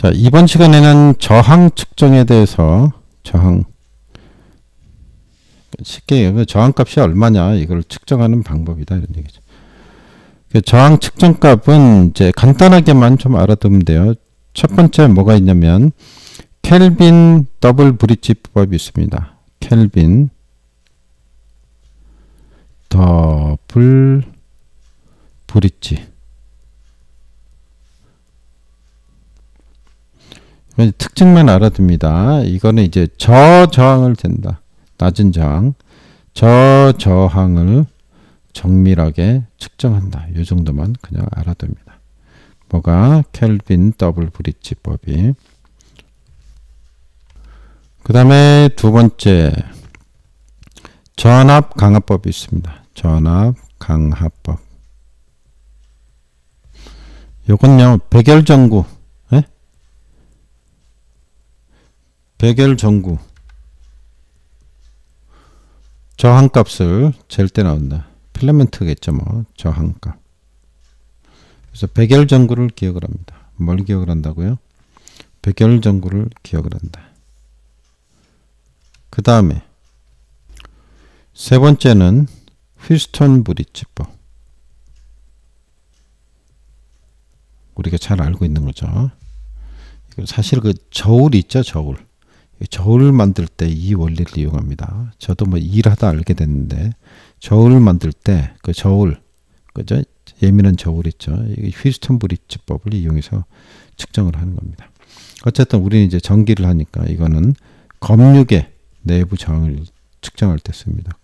자, 이번 시간에는 저항 측정에 대해서 쉽게 저항값이 얼마냐 이걸 측정하는 방법이다 이런 얘기죠. 저항 측정값은 이제 간단하게만 좀 알아두면 돼요. 첫 번째 뭐가 있냐면 켈빈 더블 브릿지법이 있습니다. 켈빈 더블 브릿지. 특징만 알아둡니다. 이거는 이제 저저항을 잰다. 낮은 저항, 저저항을 정밀하게 측정한다. 이 정도만 그냥 알아둡니다. 뭐가 켈빈 더블 브릿지법이. 그 다음에 두 번째 전압 강화법이 있습니다. 전압 강화법. 요건요 백열전구, 백열전구 저항값을 잴 때 나온다. 필라멘트겠죠 뭐 저항값. 그래서 백열전구를 기억을 합니다. 뭘 기억을 한다고요? 백열전구를 기억을 한다. 그 다음에 세 번째는 휘스턴 브릿지법. 우리가 잘 알고 있는 거죠. 사실 그 저울 있죠, 저울. 저울 만들 때 이 원리를 이용합니다. 저도 뭐 일하다 알게 됐는데 저울 만들 때 그 저울, 그죠? 예민한 저울 있죠. 휘스턴 브릿지법을 이용해서 측정을 하는 겁니다. 어쨌든 우리는 이제 전기를 하니까 이거는 검유계 내부 저항을 측정할 때 씁니다.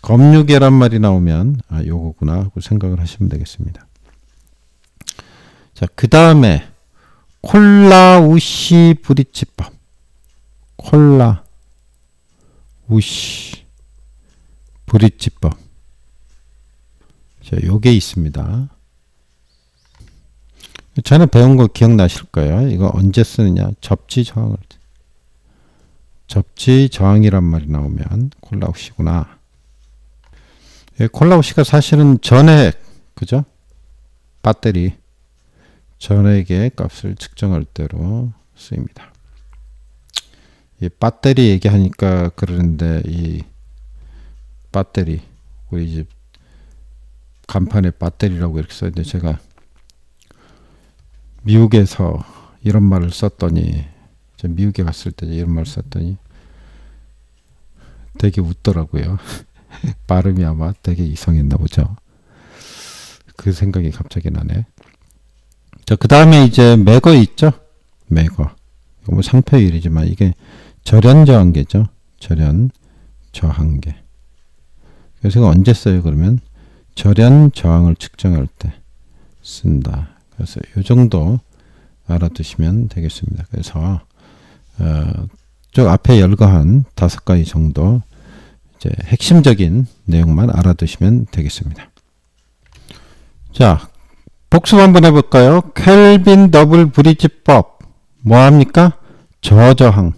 검유계란 말이 나오면 요거구나 하고 생각을 하시면 되겠습니다. 자, 그 다음에 콜라우시 브릿지법. 콜라우시 브릿지법. 자, 요게 있습니다. 전에 배운 거 기억나실 거예요. 이거 언제 쓰느냐? 접지 저항을. 접지 저항이란 말이 나오면 콜라우시구나. 콜라우시가 사실은 전액, 그죠? 배터리 전액의 값을 측정할 때로 쓰입니다. 이 배터리 얘기하니까 그러는데 이 배터리 우리 집 간판에 배터리라고 이렇게 써있는데 제가 미국에서 이런 말을 썼더니 미국에 갔을 때 이런 말을 썼더니 되게 웃더라고요. 발음이 아마 되게 이상했나 보죠. 그 생각이 갑자기 나네. 자, 그 다음에 이제 매거 있죠? 매거. 이거 뭐 상표율이지만 이게 절연 저항계죠. 절연 저항계. 그래서 이거 언제 써요? 그러면 절연 저항을 측정할 때 쓴다. 그래서 이 정도 알아두시면 되겠습니다. 그래서 저 앞에 열거한 5가지 정도 이제 핵심적인 내용만 알아두시면 되겠습니다. 자, 복습 한번 해볼까요? 켈빈 더블 브릿지법 뭐합니까? 저저항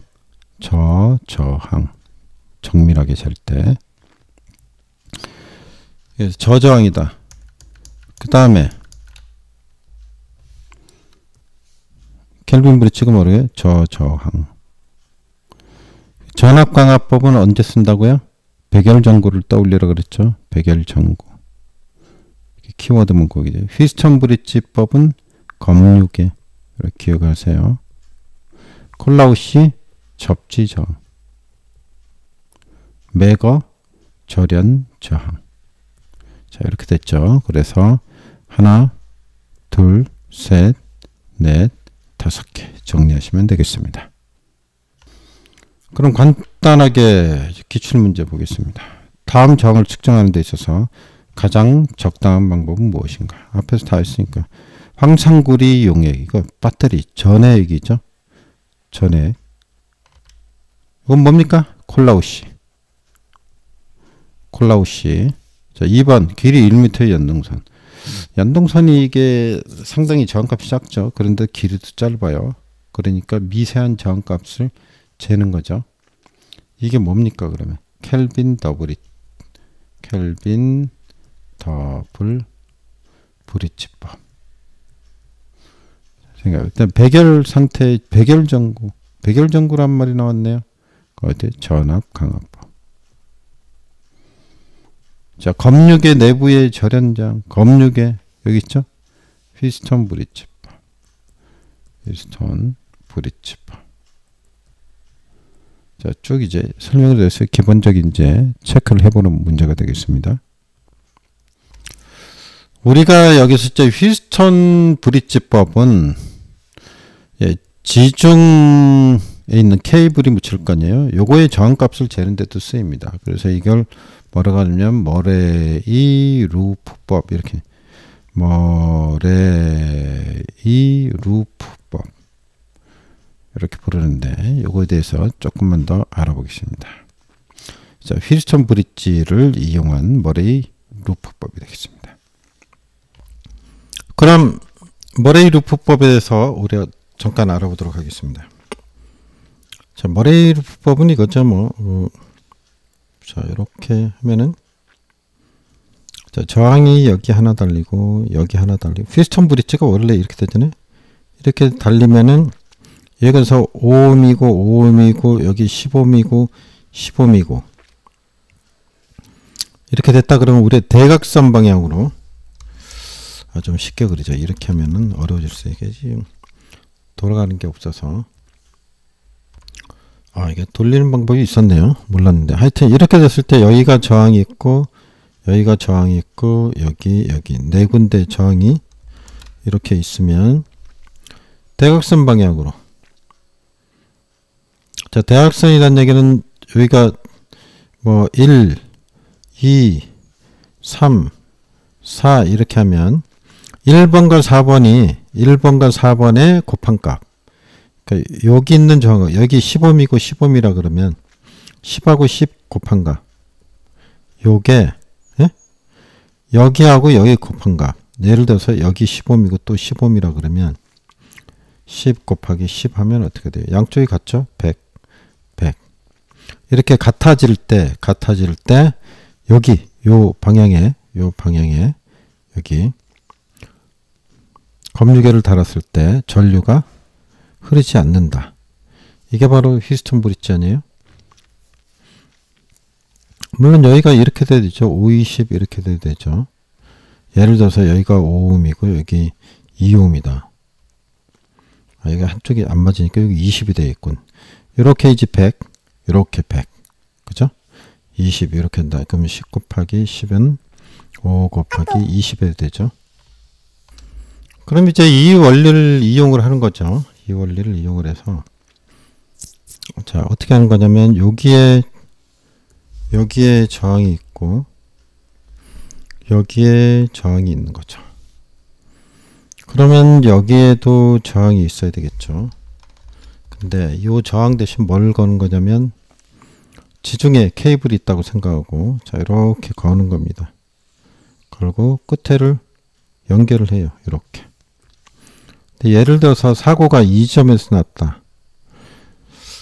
정밀하게 잴 때 저저항이다. 그 다음에 켈빈 브릿지가 뭐래요? 저저항. 전압 강화법은 언제 쓴다고요? 백열전구를 떠올리라 그랬죠. 백열전구. 키워드 문구이죠. 휘스턴 브릿지법은 검유계. 기억하세요. 콜라우시 접지 저항. 매거 절연 저항. 자, 이렇게 됐죠. 그래서 하나, 둘, 셋, 넷, 5개 정리하시면 되겠습니다. 그럼 간단하게 기출문제 보겠습니다. 다음 저항을 측정하는 데 있어서 가장 적당한 방법은 무엇인가? 앞에서 다 했으니까 황산구리 용액, 이거 배터리 전해액이죠. 전해액. 이건 뭡니까? 콜라우시. 자, 2번 길이 1m의 연동선. 연동선이 이게 상당히 저항값이 작죠. 그런데 길이도 짧아요. 그러니까 미세한 저항값을 재는 거죠. 이게 뭡니까 그러면? 켈빈 더블 브릿지법. 일단 백열 상태, 백열전구. 백열전구란 말이 나왔네요. 어디? 전압 강압법. 자, 검육의 내부의 절연장. 검육의 여기 있죠? 피스톤 브릿지법. 피스톤 브릿지법. 자, 쭉 이제 설명을 해서 기본적인 이제 체크를 해보는 문제가 되겠습니다. 우리가 여기서 이제 휘스턴 브릿지법은 지중에 있는 케이블이 묻힐 거 아니에요. 요거의 저항값을 재는 데도 쓰입니다. 그래서 이걸 뭐라고 하냐면 머레이 루프법 이렇게 머레이 루프법 이렇게 부르는데 요거에 대해서 조금만 더 알아보겠습니다. 자, 휘스턴 브릿지를 이용한 머레이 루프법이 되겠습니다. 그럼 머레이 루프법에 대해서 우리가 잠깐 알아보도록 하겠습니다. 자, 머레이 루프법은 이거죠. 자, 이렇게 하면은 자, 저항이 여기 하나 달리고 여기 하나 달리고 휘스턴 브릿지가 원래 이렇게 되잖아요. 이렇게 달리면은 여기서 5ohm이고 5ohm이고 여기 10ohm이고 10ohm이고 이렇게 됐다 그러면 우리 대각선 방향으로 좀 쉽게 그리죠. 이렇게 하면은 어려워질 수 있겠지. 돌아가는 게 없어서 이게 돌리는 방법이 있었네요. 몰랐는데 하여튼 이렇게 됐을 때 여기가 저항이 있고 여기가 저항이 있고 여기 네 군데 저항이 이렇게 있으면 대각선 방향으로 자, 대각선이라는 얘기는 여기가 뭐 1, 2, 3, 4 이렇게 하면 1번과 4번의 곱한값. 그러니까 여기 있는 저항, 여기 10ohm이고 10ohm이라 그러면 10하고 10 곱한값. 요게 여기하고 여기 곱한값. 예를 들어서 여기 10ohm이고 또 10ohm이라 그러면 10 곱하기 10 하면 어떻게 돼요? 양쪽이 같죠? 100. 이렇게 같아질 때 여기 요 방향에 여기 검유계를 달았을 때 전류가 흐르지 않는다. 이게 바로 휘스턴 브릿지 아니에요? 물론 여기가 이렇게 돼야 되죠. 520 이렇게 돼야 되죠. 예를 들어서 여기가 5ohm이고 여기 2ohm이다. 여기가 한쪽이 안 맞으니까 여기 20이 되겠군. 이렇게 이제 100, 이렇게 100. 그죠? 20 이렇게 한다. 그러면 10 곱하기 10은 5 곱하기 20이 되죠. 그럼 이제 이 원리를 이용을 하는 거죠. 이 원리를 이용을 해서 자, 어떻게 하는 거냐면 여기에 저항이 있고 여기에 저항이 있는 거죠. 그러면 여기에도 저항이 있어야 되겠죠. 근데 이 저항 대신 뭘 거는 거냐면 지중해 케이블이 있다고 생각하고 자, 이렇게 거는 겁니다. 그리고 끝에를 연결을 해요. 이렇게. 예를 들어서 사고가 이 점에서 났다.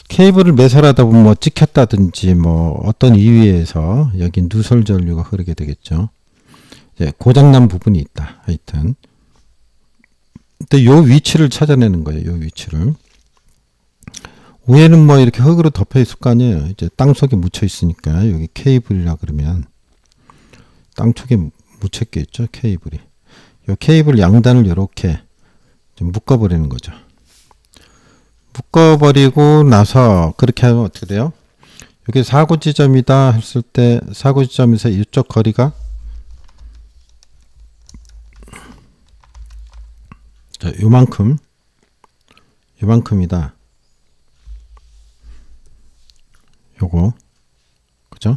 케이블을 매설하다 보면 뭐 찍혔다든지 뭐 어떤 이유에서 여기 누설 전류가 흐르게 되겠죠. 이제 고장난 부분이 있다. 하여튼. 근데 요 위치를 찾아내는 거예요. 요 위치를. 위에는 뭐 이렇게 흙으로 덮여 있을 거 아니에요. 이제 땅속에 묻혀 있으니까 여기 케이블이라 그러면 땅속에 묻혔겠죠. 케이블이. 요 케이블 양단을 이렇게 좀 묶어버리는 거죠. 묶어버리고 나서 그렇게 하면 어떻게 돼요? 여기 사고 지점이다 했을 때 사고 지점에서 이쪽 거리가 자, 요만큼이다. 요거 그죠?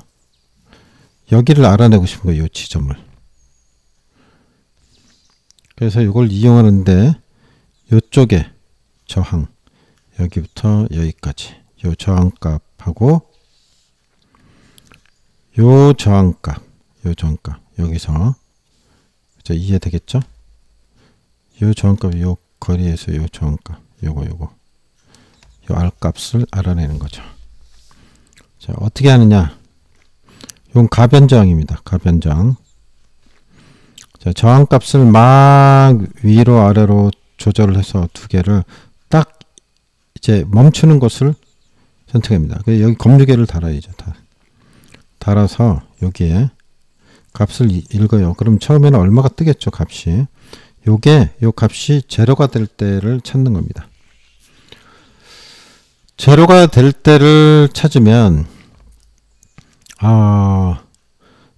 여기를 알아내고 싶은 거예요. 요 지점을. 그래서 이걸 이용하는데 요쪽에 저항 여기부터 여기까지 요 저항값하고 요 저항값 여기서 이해되겠죠? 요 저항값 요 거리에서 요 저항값 요거 요 R값을 알아내는 거죠. 자, 어떻게 하느냐? 이건 가변저항입니다. 가변저항. 자, 저항값을 막 위로 아래로 조절을 해서 두 개를 딱 이제 멈추는 것을 선택합니다. 여기 검유계를 달아야죠. 달아서 여기에 값을 읽어요. 그럼 처음에는 얼마가 뜨겠죠, 값이. 요 값이 제로가 될 때를 찾는 겁니다. 제로가 될 때를 찾으면,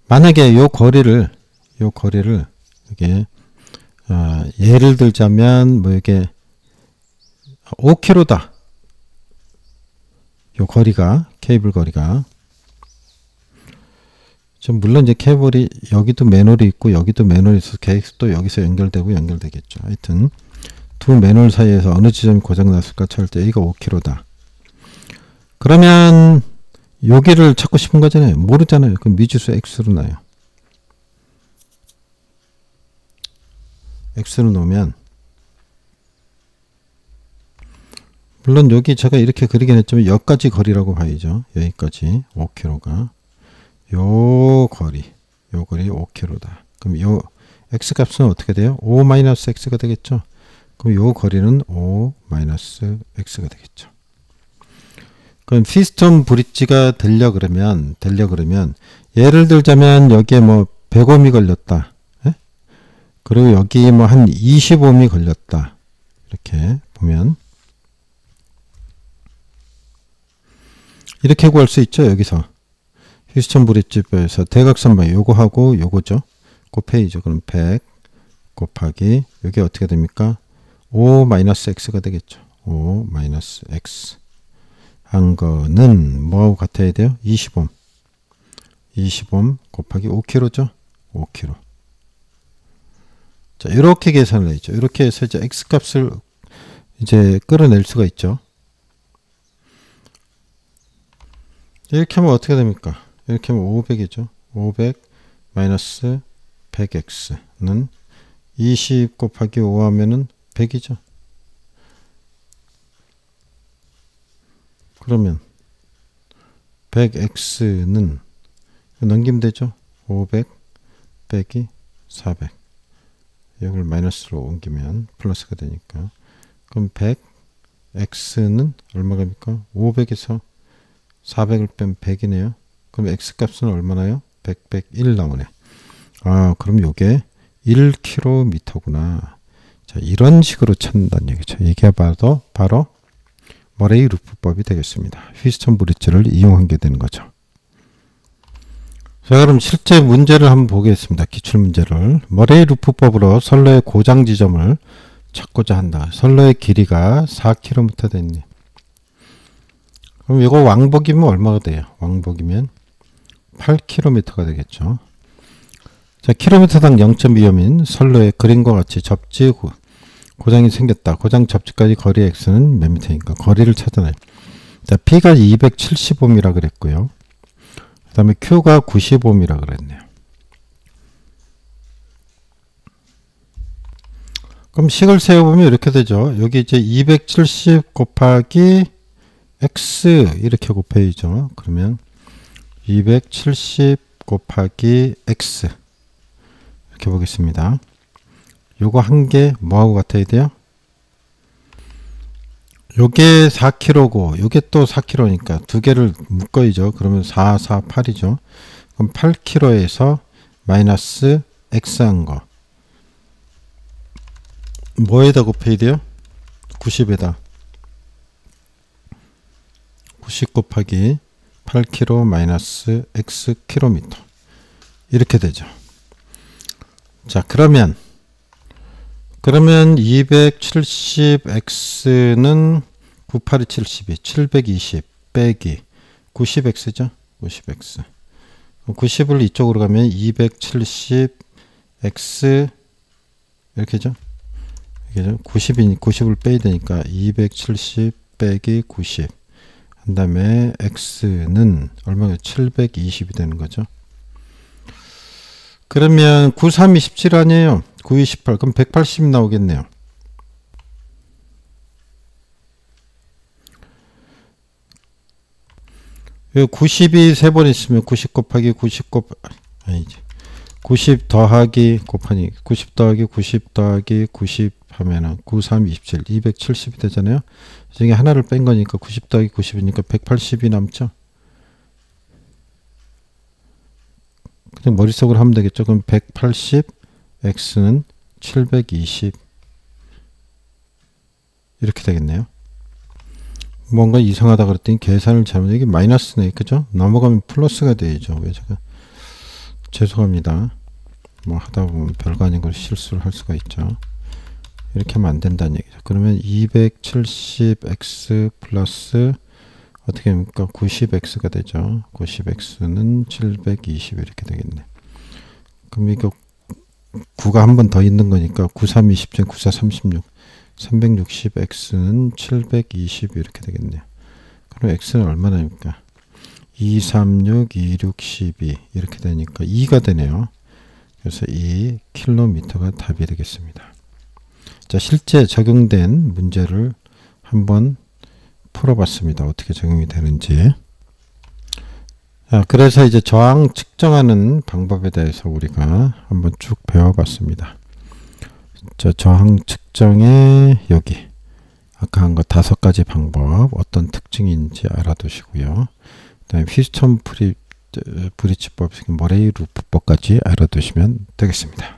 만약에 요 거리를, 이게, 예를 들자면, 이게, 5km다. 요 거리가, 케이블 거리가. 물론 이제 케이블이 여기도 맨홀이 있고 여기도 맨홀이 있어서 계속 여기서 연결되겠죠. 하여튼 두 맨홀 사이에서 어느 지점이 고장났을까 찾을 때 여기가 5km다. 그러면 여기를 찾고 싶은 거잖아요. 모르잖아요. 그럼 미지수 x로 나요. x로 놓으면 물론 여기 제가 이렇게 그리긴 했지만 여기까지 거리라고 봐야죠. 여기까지 5km가 요 거리 5km다. 그럼 요 x값은 어떻게 돼요? 5-x가 되겠죠. 그럼 요 거리는 5-x가 되겠죠. 그럼 피스톤 브릿지가 되려 그러면 예를 들자면 여기에 100옴이 걸렸다. 예? 그리고 여기 한 20옴이 걸렸다. 이렇게 보면 이렇게 구할 수 있죠. 여기서 피스톤 브릿지에서 대각선 요거하고 요거죠. 곱해야죠. 그럼 100 곱하기 여기 어떻게 됩니까? 5-x가 되겠죠. 5-x 한 거는 뭐하고 같아야 돼요? 20옴. 20옴 곱하기 5kg죠. 5kg. 자, 이렇게 계산을 했죠. 이렇게 해서 이제 x 값을 이제 끌어낼 수가 있죠. 이렇게 하면 어떻게 됩니까? 이렇게 하면 500이죠. 500 마이너스 100x는 20 곱하기 5 하면은 100이죠. 그러면 100x는 넘기면 되죠. 500 빼기 400 이걸 마이너스로 옮기면 플러스가 되니까 그럼 100x는 얼마입니까? 500에서 400을 빼면 100이네요. 그럼 x값은 얼마나요? 100, 1 나오네. 그럼 요게 1km구나. 자, 이런 식으로 찾는다는 얘기죠. 이게 바로 머레이 루프법이 되겠습니다. 휘스턴 브릿지를 이용하게 되는 거죠. 자, 그럼 실제 문제를 한번 보겠습니다. 기출문제를. 머레이 루프법으로 선로의 고장 지점을 찾고자 한다. 선로의 길이가 4km 됐네. 그럼 이거 왕복이면 얼마가 돼요? 왕복이면 8km가 되겠죠. 자, 킬로미터당 0.2옴인 선로의 그림과 같이 접지 고장이 생겼다. 고장 접지까지 거리 x는 몇 미터니까 거리를 찾아내요. 자, P가 270옴이라 그랬고요. 그 다음에 Q가 90옴이라 그랬네요. 그럼 식을 세워보면 이렇게 되죠. 여기 이제 270 곱하기 x 이렇게 곱해야죠. 그러면 270 곱하기 x 이렇게 보겠습니다. 요거 한 개 뭐하고 같아야 돼요? 요게 4kg고 요게 또 4kg니까 두 개를 묶어야죠. 그러면 4, 4, 8이죠. 그럼 8kg에서 마이너스 x 한 거 뭐에다 곱해야 돼요? 90에다 90 곱하기 8kg 마이너스 x 킬로미터 이렇게 되죠. 자, 그러면 270x는 98이 72 720 빼기 90x죠. 90x 90을 이쪽으로 가면 270x 이렇게죠. 이게죠. 90을 빼야 되니까 270 빼기 90 한 다음에 x는 얼마가 720이 되는 거죠. 그러면 9, 3, 27 아니에요. 9, 28 그럼 180 나오겠네요. 요 90이 3번 있으면 90 곱하기 90 아니지 90 더하기 곱하기 90 더하기 90 더하기 90 하면은 9, 3, 27, 270이 되잖아요. 이 중에 하나를 뺀 거니까 90 더하기 90이니까 180이 남죠. 그냥 머릿속으로 하면 되겠죠. 그럼 180, x는 720 이렇게 되겠네요. 뭔가 이상하다 그랬더니 계산을 잘못, 이게 마이너스네, 그죠? 넘어가면 플러스가 되죠. 왜 제가 죄송합니다. 뭐 하다 보면 별거 아닌 걸 실수를 할 수가 있죠. 이렇게 하면 안 된다는 얘기죠. 그러면 270x 플러스 어떻게 됩니까? 90x가 되죠. 90x는 720 이렇게 되겠네. 그럼 이거 9가 한 번 더 있는 거니까 9, 3, 20점, 9, 4, 36 360x는 720 이렇게 되겠네요. 그럼 x는 얼마나입니까? 2, 3, 6, 2, 6, 12 이렇게 되니까 2가 되네요. 그래서 2km가 답이 되겠습니다. 자, 실제 적용된 문제를 한번 풀어봤습니다. 어떻게 적용이 되는지. 자, 그래서 이제 저항 측정하는 방법에 대해서 우리가 한번 쭉 배워봤습니다. 자, 저항 측정에 여기 아까 한 거 5가지 방법 어떤 특징인지 알아두시고요. 그다음에 휘스턴 브릿지법, 머레이 루프법까지 알아두시면 되겠습니다.